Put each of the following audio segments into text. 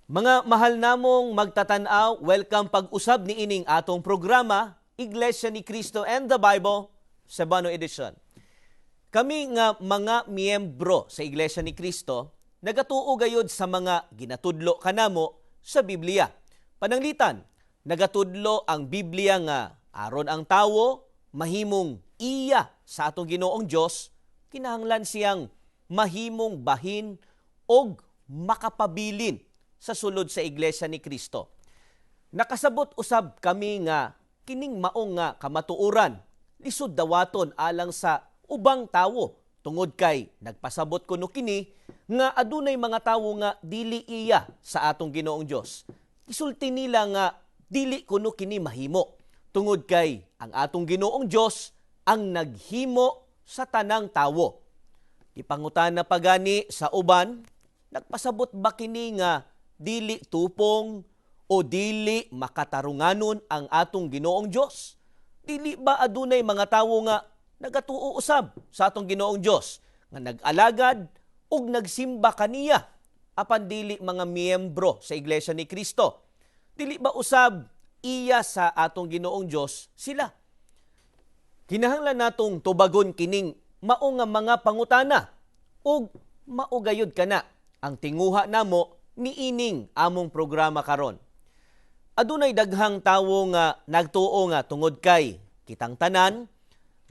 Mga mahal namong magtatanaw, welcome pag-usab ni ining atong programa, Iglesia ni Cristo and the Bible, Cebuano Edition. Kami nga mga miyembro sa Iglesia ni Cristo, nagatuo gayod sa mga ginatudlo kanamo sa Biblia. Pananglitan, nagatudlo ang Biblia nga aron ang tawo mahimong iya sa atong Ginoong Dios, kinahanglan siyang mahimong bahin og makapabilin sa sulod sa Iglesia ni Cristo. Nakasabot usab kami nga kining maong nga kamatuoran lisod dawaton alang sa ubang tawo tungod kay nagpasabot kuno kini nga adunay mga tawo nga dili iya sa atong Ginoong Dios. Isulti nila nga dili kuno kini mahimo tungod kay ang atong Ginoong Dios ang naghimo sa tanang tawo. Ipangutana pa gani sa uban, nagpasabot ba kini nga dili tupong o dili makatarunganon ang atong Ginoong Dios? Dili ba adunay mga tawo nga nagatuo usab sa atong Ginoong Dios nga nag-alagad ug nagsimba kaniya apan dili mga miyembro sa Iglesia ni Cristo? Dili ba usab iya sa atong Ginoong Dios sila? Kinahanglan natong tubagon kining mao nga mga pangutana ug maugayod kana ang tinguha namo niining among programa karon. Adunay daghang tawo nga nagtuo nga tungod kay kitang tanan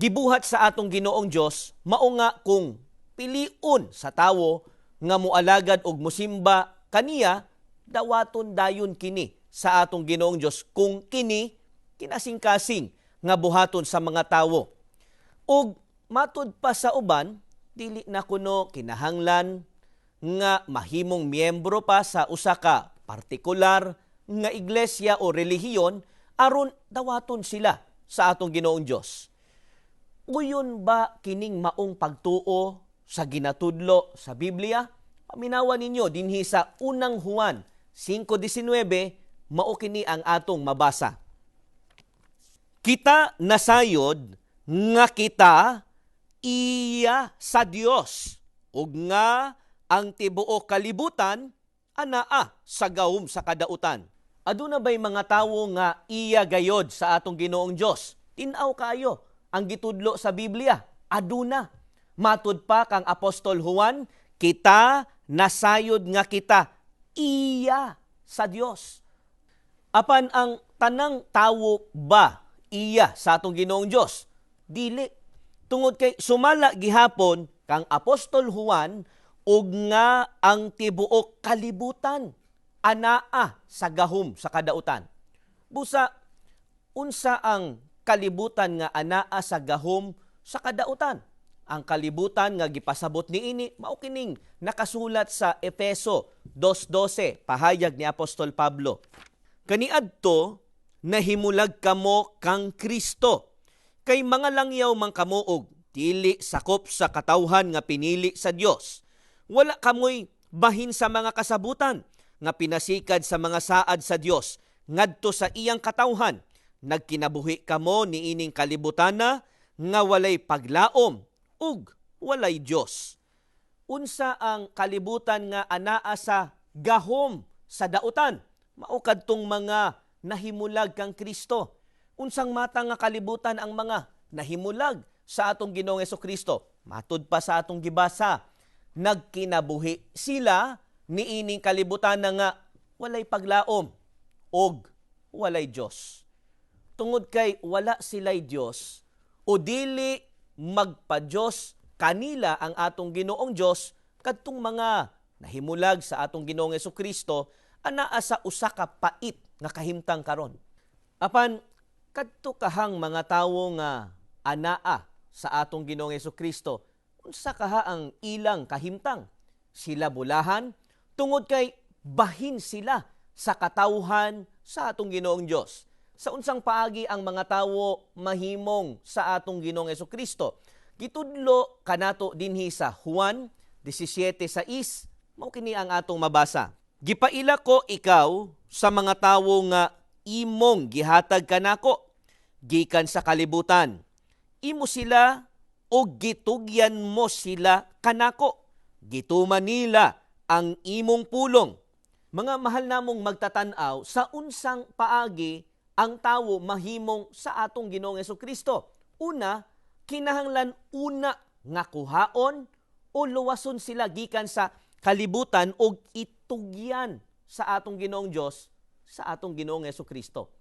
gibuhat sa atong Ginoong Dios mao nga kung piliun sa tawo nga moalagad og mosimba kaniya, dawaton dayon kini sa atong Ginoong Dios kung kini kinasing-kasing nga buhaton sa mga tawo. Ug matud pa sa uban, dili na kuno kinahanglan nga mahimong miyembro pa sa usa ka partikular nga iglesia o relihiyon aron dawaton sila sa atong Ginoong Dios. Uyon ba kining maong pagtuo sa ginatudlo sa Biblia? Paminawan ninyo dinhi sa unang Juan 5:19, mao kini ang atong mabasa. Kita nasayod nga kita iya sa Dios ug nga ang tibuok kalibutan anaa sa gahom sa kadautan. Aduna ba'y mga tawo nga iya gayod sa atong Ginoong Dios? Tin-aw kayo ang gitudlo sa Biblia. Aduna. Matud pa kang Apostol Juan, kita nasayod nga kita iya sa Dios. Apan ang tanang tawo ba iya sa atong Ginoong Dios? Dili. Tungod kay sumala gihapon kang Apostol Juan ug nga ang tibuok kalibutan anaa sa gahom sa kadautan. Busa, unsa ang kalibutan nga anaa sa gahom sa kadautan? Ang kalibutan nga gipasabot niini mao kining nakasulat sa Efeso 2:12, pahayag ni Apostol Pablo. Kaniadto nahimulag kamo kang Kristo, kay mga langyaw man kamuog, dili sakop sa katawhan nga pinili sa Dios. Wala kamoy bahin sa mga kasabutan nga pinasikad sa mga saad sa Dios ngadto sa iyang katawhan. Nagkinabuhi kamo niining kalibutana nga walay paglaom ug walay Dios. Unsa ang kalibutan nga anaa sa gahom sa dautan? Mao kadtong mga nahimulag kang Kristo. Unsang mata nga kalibutan ang mga nahimulag sa atong Ginoong Hesukristo? Matud pa sa atong gibasa, nagkinabuhi sila niining kalibutan na nga walay paglaom og walay Dios. Tungod kay wala sila'y Dios o dili magpa-Dios kanila ang atong Ginoong Dios, kadtong mga nahimulag sa atong Ginoong Hesukristo anaa sa usa ka pait nga kahimtang karon. Apan kadto kahang mga tawo nga anaa sa atong Ginoong Hesukristo, unsa kaha ang ilang kahimtang? Sila bulahan tungod kay bahin sila sa katawhan sa atong Ginoong Dios. Sa unsang paagi ang mga tawo mahimong sa atong Ginoong Hesukristo? Gitudlo kanato dinhi sa Juan 17:6, mao kini ang atong mabasa. Gipaila ko ikaw sa mga tawo nga imong gihatag kanako gikan sa kalibutan. Imo sila o gitugyan mo sila kanako. Gituman nila ang imong pulong. Mga mahal namong magtatanaw, sa unsang paagi ang tawo mahimong sa atong Ginoong Hesukristo. Una, kinahanglan una nga kuhaon o luwason sila gikan sa kalibutan o itugyan sa atong Ginoong Dios, sa atong Ginoong Hesukristo.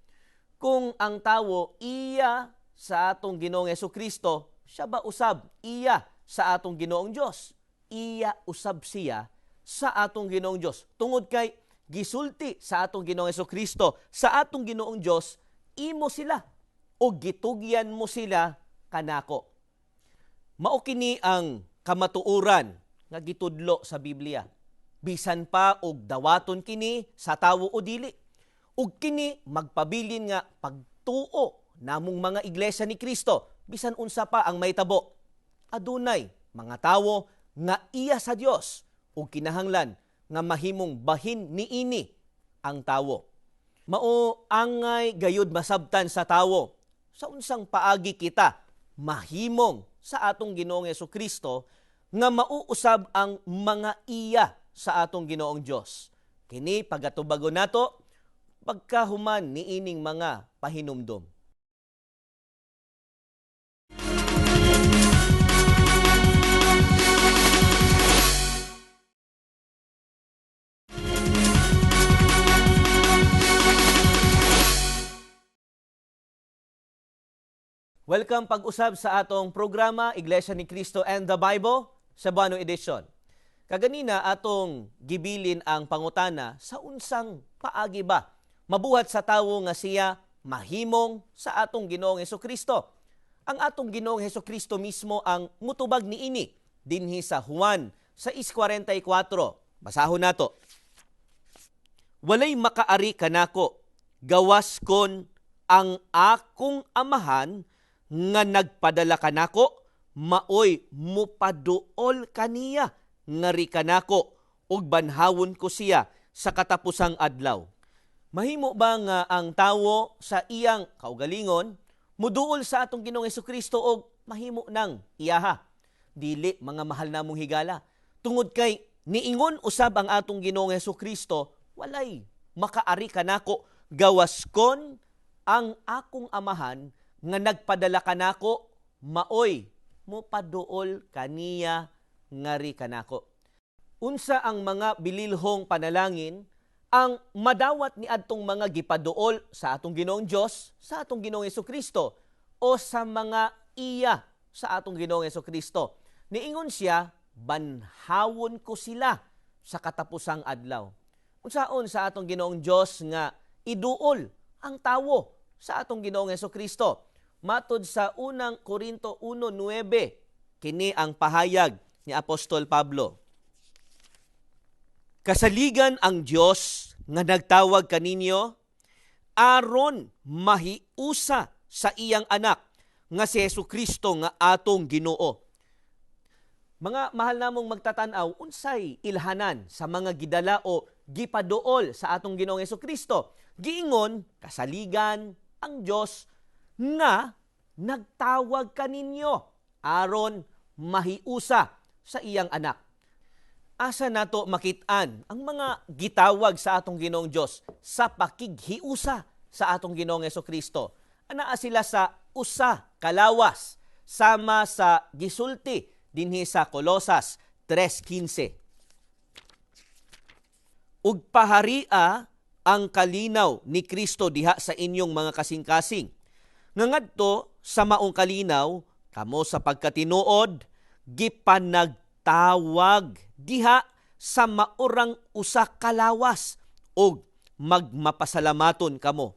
Kung ang tawo iya sa atong Ginoong Hesukristo, siya ba usab iya sa atong Ginoong Dios? Iya usab siya sa atong Ginoong Dios. Tungod kay gisulti sa atong Ginoong Hesukristo, sa atong Ginoong Dios, imo sila o gitugyan mo sila kanako. Mao kini ang kamatuoran nga gitudlo sa Biblia. Bisan pa og dawaton kini sa tawo o dili. Ug kini magpabilin nga pagtuo namong mga iglesia ni Kristo, bisan unsa pa ang mahitabo. Adunay mga tawo nga iya sa Dios ug kinahanglan nga mahimong bahin niini ang tawo. Mao angay gayud masabtan sa tawo sa unsang paagi kita mahimong sa atong Ginoong Hesukristo nga mauusab ang mga iya sa atong Ginoong Dios. Kini pagatubagon nato pagkahuman niining mga pahinumdom. Welcome pag-usab sa atong programa Iglesia ni Cristo and the Bible, Cebuano Edition. Kaganina atong gibilin ang pangutana sa unsang paagi ba mabuhat sa tawo nga siya mahimong sa atong Ginoong Hesukristo. Ang atong Ginoong Hesukristo mismo ang mutubag niini dinhi sa Juan 6:44. Basahon nato. Walay makaari kanako gawas kon ang akong amahan nga nagpadala kanako, maoy mupaduol kaniya, ngari kanako, ug banhawon ko siya sa katapusang adlaw. Mahimo ba nga ang tawo sa iyang kaugalingon, muduol sa atong Ginoong Hesukristo og mahimo nang iyaha? Dili, mga mahal namong higala. Tungod kay niingon usab ang atong Ginoong Hesukristo, walay makaari kanako, gawas kon ang akong amahan nga nagpadala kanako, maoy mo paduol kaniya ngari kanako. Unsa ang mga bililhong panalangin ang madawat ni adtong mga gipaduol sa atong Ginoong Dios, sa atong Ginoong Hesukristo o sa mga iya sa atong Ginoong Hesukristo. Niingon siya, banhawon ko sila sa katapusang adlaw. Unsaon sa atong Ginoong Dios nga iduol ang tawo sa atong Ginoong Hesukristo? Matod sa unang Korinto 1:9, kini ang pahayag ni Apostol Pablo. Kasaligan ang Dios nga nagtawag kaninyo aron mahiusa sa iyang anak nga si Hesukristo nga atong Ginoo. Mga mahal namong magtatanaw, unsay ilhanan sa mga gidala o gipaduol sa atong Ginoong Hesukristo? Giingon, kasaligan ang Dios nga nagtawag kaninyo aron mahiusa sa iyang anak. Asa nato makit-an ang mga gitawag sa atong Ginoong Dios sa pakighiusa sa atong Ginoong Hesukristo? Anaa sila sa usa kalawas sama sa gisulti dinhi sa Colosas 3:15. Ug paharia ang kalinaw ni Kristo diha sa inyong mga kasing-kasing. Nga ngadto sa maong kalinaw, kamo sa pagkatinuod, gipanagtawag diha sa maurang usa kalawas og magmapasalamaton kamo.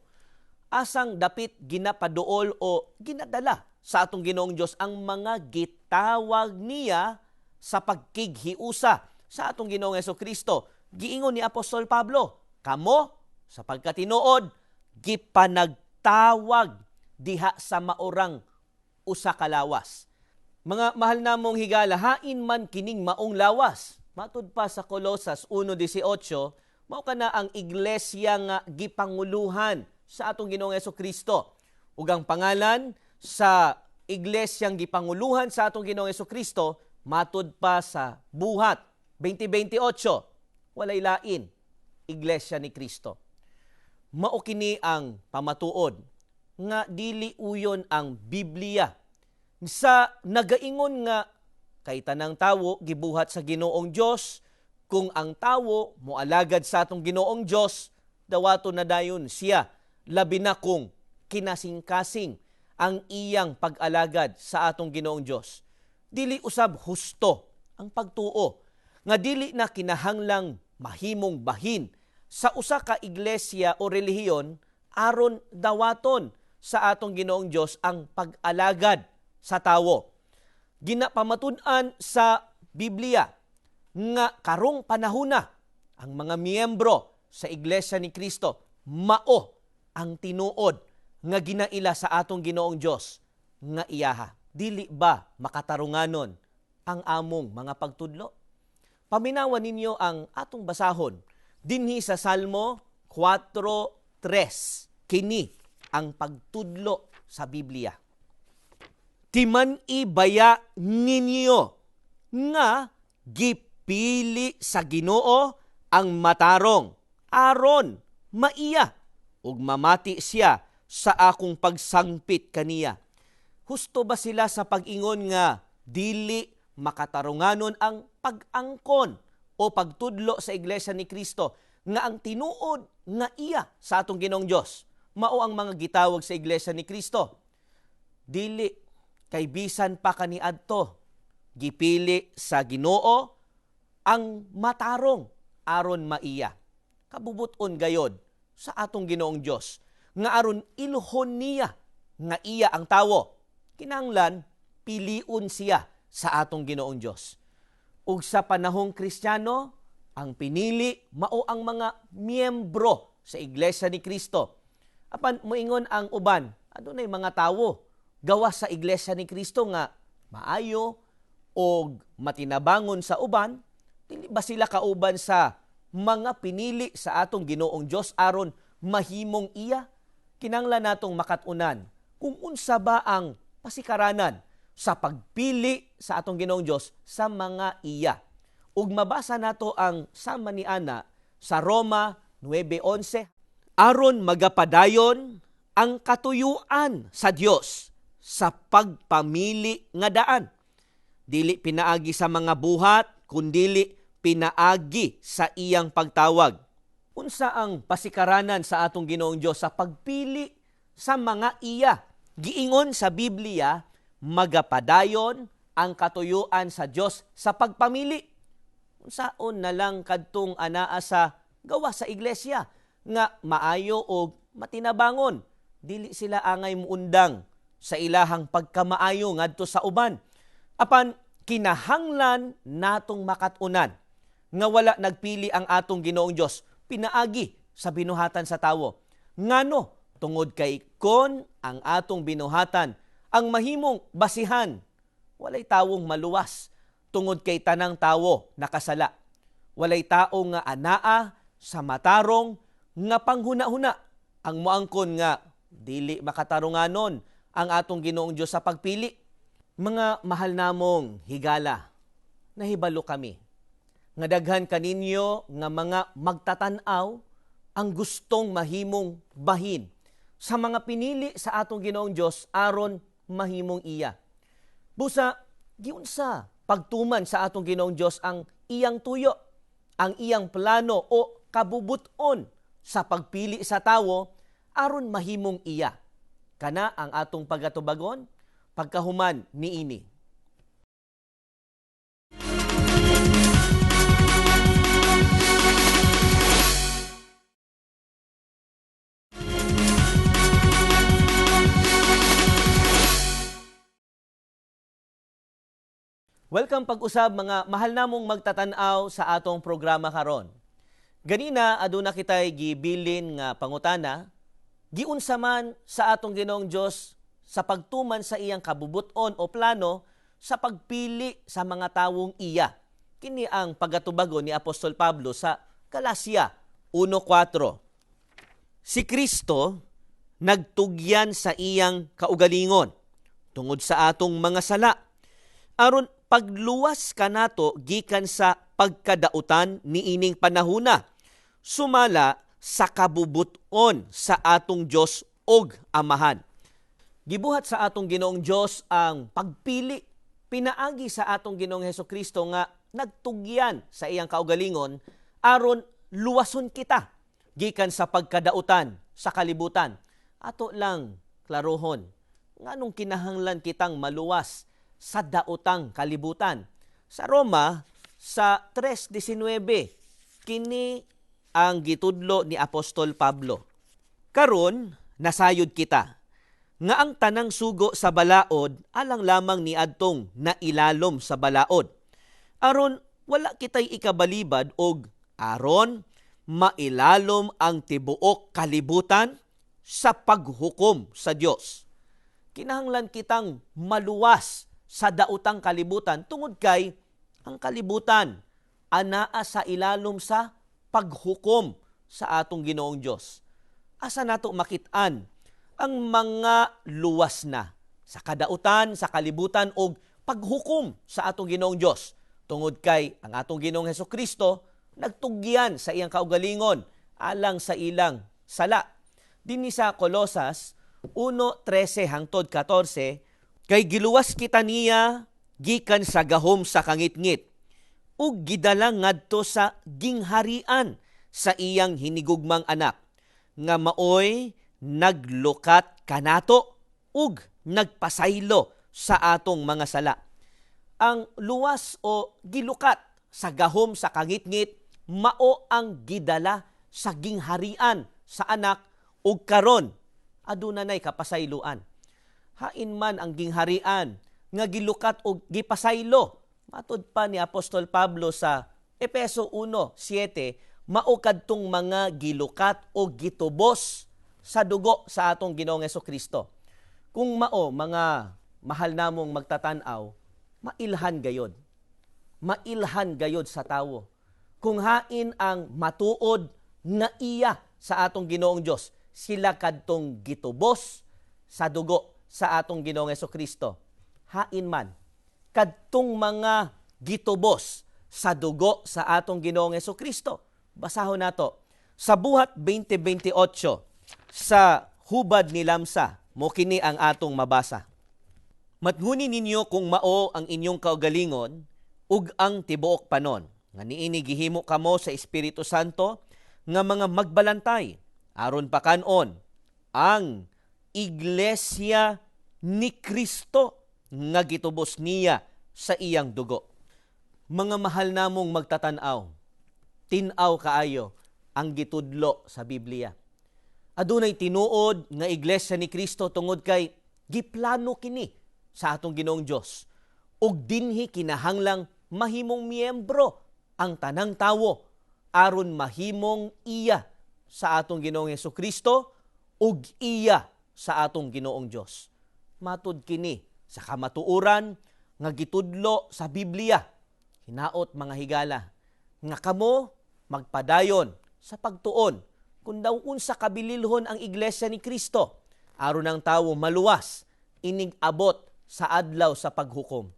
Asang dapit ginapaduol o ginadala sa atong Ginoong Dios ang mga gitawag niya sa pagkighiusa sa atong Ginoong Hesukristo. Giingon ni Apostol Pablo, kamo sa pagkatinuod, gipanagtawag diha sa maurang usa ka lawas. Mga mahal namong higala, hain man kining maong lawas. Matud pa sa Colosas 1:18, mao kana ang iglesia nga gipanguluhan sa atong Ginoong Hesukristo. Ug ang pangalan sa iglesyang gipanguluhan sa atong Ginoong Hesukristo, matud pa sa Buhat 20:28, walay lain, Iglesia ni Kristo. Mao kini ang pamatuod nga dili uyon ang Biblia sa nagaingon nga kay tanang tawo gibuhat sa Ginoong Dios, kung ang tawo moalagad sa atong Ginoong Dios, dawaton na dayon siya, labi na kung kinasing-kasing ang iyang pag-alagad sa atong Ginoong Dios. Dili usab husto ang pagtuo nga dili na kinahanglang mahimong bahin sa usa ka iglesia o relihiyon aron dawaton sa atong Ginoong Dios ang pag-alagad sa tawo. Ginapamatud-an sa Biblia nga karong panahona ang mga miyembro sa Iglesia ni Kristo mao ang tinuod nga ginaila sa atong Ginoong Dios nga iyaha. Dili ba makatarunganon ang among mga pagtudlo? Paminawan ninyo ang atong basahon dinhi sa Salmo 4:3. Kini ang pagtudlo sa Biblia. Timan ibaya ninyo nga gipili sa Ginoo ang matarong aron maiya ug mamati siya sa akong pagsangpit kaniya. Husto ba sila sa pag-ingon nga dili makatarunganon ang pag-angkon o pagtudlo sa Iglesia ni Kristo nga ang tinuod nga iya sa atong Ginoong Dios mao ang mga gitawag sa Iglesia ni Kristo? Dili, kay bisan pa kaniadto gipili sa Ginoo ang matarong aron maiya. Kabubuton gayod sa atong Ginoong Dios nga aron iluhon niya nga iya ang tawo, kinahanglan piliun siya sa atong Ginoong Dios. Ug sa panahong Kristiyano, ang pinili mao ang mga miyembro sa Iglesia ni Kristo. Apan moingon ang uban, adunay mga tawo gawas sa Iglesia ni Kristo nga maayo o matinabangon sa uban, dili ba sila kauban sa mga pinili sa atong Ginoong Dios aron mahimong iya? Kinahanglan natong makatunan kung unsa ba ang pasikaranan sa pagpili sa atong Ginoong Dios sa mga iya. Ug mabasa nato ang sama ni ana sa Roma 9:11, aron magapadayon ang katuyuan sa Dios sa pagpamili nga daan. Dili pinaagi sa mga buhat, kundili pinaagi sa iyang pagtawag. Unsa ang pasikaranan sa atong Ginoong Dios sa pagpili sa mga iya? Giingon sa Biblia, magapadayon ang katuyuan sa Dios sa pagpamili. Unsaon na lang kadtong anaa sa gawa sa iglesia nga maayo o matinabangon, dili sila angay muundang sa ilahang pagkamaayo ngadto sa uban. Apan kinahanglan natong makatunan nga wala nagpili ang atong Ginoong Dios pinaagi sa binuhatan sa tawo. Ngano? Tungod kay kon ang atong binuhatan ang mahimong basihan, walay tawong maluwas tungod kay tanang tawo nakasala. Walay tao nga anaa sa matarong nga panghuna-huna ang moangkon nga dili makatarunganon ang atong Ginoong Dios sa pagpili. Mga mahal namong higala, nahibalo kami nga daghan kaninyo nga mga magtatanaw ang gustong mahimong bahin sa mga pinili sa atong Ginoong Dios aron mahimong iya. Busa, giunsa pagtuman sa atong Ginoong Dios ang iyang tuyo, ang iyang plano o kabubuton sa pagpili sa tawo aron mahimong iya. Kana ang atong pagatubagon pagkahuman niini. Welcome pag-usab mga mahal namong magtatanaw sa atong programa karon. Ganina aduna kitay gibilin nga pangutana, giunsa man sa atong Ginoong Dios sa pagtuman sa iyang kabubuton o plano sa pagpili sa mga tawong iya. Kini ang pagatubagon ni Apostol Pablo sa Galacia 1:4. Si Kristo nagtugyan sa iyang kaugalingon tungod sa atong mga sala aron pagluwas kanato gikan sa pagkadautan niining panahuna sumala sa kabubuton sa atong Dios og Amahan. Gibuhat sa atong Ginoong Dios ang pagpili, pinaagi sa atong Ginoong Hesukristo nga nagtugyan sa iyang kaugalingon aron luwason kita gikan sa pagkadautan sa kalibutan. Ato lang klarohon nganong kinahanglan kitang maluwas sa daotang kalibutan. Sa Roma sa 3:19 kini ang gitudlo ni Apostol Pablo. Karon nasayod kita nga ang tanang sugo sa balaod alang lamang ni adtong nailalom sa balaod. Aron wala kitay ikabalibad og aron mailalom ang tibuok kalibutan sa paghukom sa Dios. Kinahanglan kitang maluwas sa daotang kalibutan tungod kay ang kalibutan anaa sa ilalom sa paghukom sa atong Ginoong Dios. Asa nato makit-an ang mga luwas na sa kadautan, sa kalibutan og paghukom sa atong Ginoong Dios. Tungod kay ang atong Ginoong Hesukristo nagtugyan sa iyang kaugalingon alang sa ilang sala. Dinhi sa Colosas 1:13 hangtod 14, kay giluwas kita niya gikan sa gahom sa kangitngit ug gidala ngadto sa gingharian sa iyang hinigugmang anak nga maoy naglukat kanato ug nagpasaylo sa atong mga sala. Ang luwas o gilukat sa gahom sa kangitngit mao ang gidala sa gingharian sa anak ug karon aduna nay kapasayloan. Hain man ang gingharian nga gilukat og gipasaylo. Matud pa ni Apostol Pablo sa Efeso 1:7, mao kadtong mga gilukat o gitubos sa dugo sa atong Ginoong Hesukristo. Kung mao mga mahal namong magtatanaw, mailhan gayod. Mailhan gayod sa tawo. Kung hain ang matuod na iya sa atong Ginoong Dios, sila kadtong gitubos sa dugo sa atong Ginoong Hesukristo. Hain man kadtong mga gitubos sa dugo sa atong Ginoong Hesukristo. Basahon nato sa Buhat 20:28 sa hubad ni Lamsa, mo kini ang atong mabasa. Matnguni ninyo kung mao ang inyong kaugalingon ug ang tibuok panon nga niini gihimo kamo sa Espiritu Santo nga mga magbalantay aron pakanon ang Iglesia ni Kristo nga gitubos niya sa iyang dugo. Mga mahal namong magtatanaw, tinaw kaayo ang gitudlo sa Biblia. Adunay tinuod nga Iglesia ni Kristo tungod kay giplano kini sa atong Ginoong Dios. Ug dinhi kinahanglang mahimong miyembro ang tanang tawo aron mahimong iya sa atong Ginoong Hesukristo ug iya sa atong Ginoong Dios. Matud kini sa kamatuoran nga gitudlo sa Biblia. Hinaot mga higala nga kamo magpadayon sa pagtuon kung daw unsa kabililhon ang Iglesia ni Kristo aron ang tawo maluwas inig abot sa adlaw sa paghukom.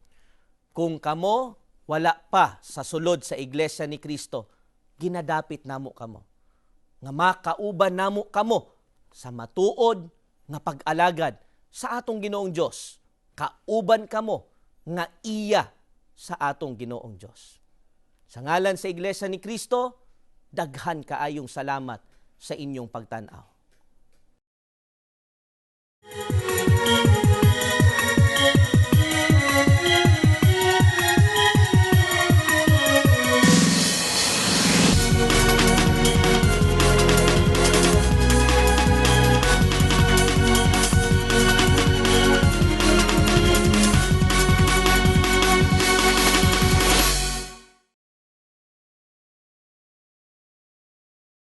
Kung kamo wala pa sa sulod sa Iglesia ni Kristo, ginadapit namo kamo nga makauban namo kamo sa matuod nga pag-alagad sa atong Ginoong Dios. Kauban kamo nga iya sa atong Ginoong Dios. Sa ngalan sa Iglesia ni Kristo, daghan kaayong salamat sa inyong pagtanaw.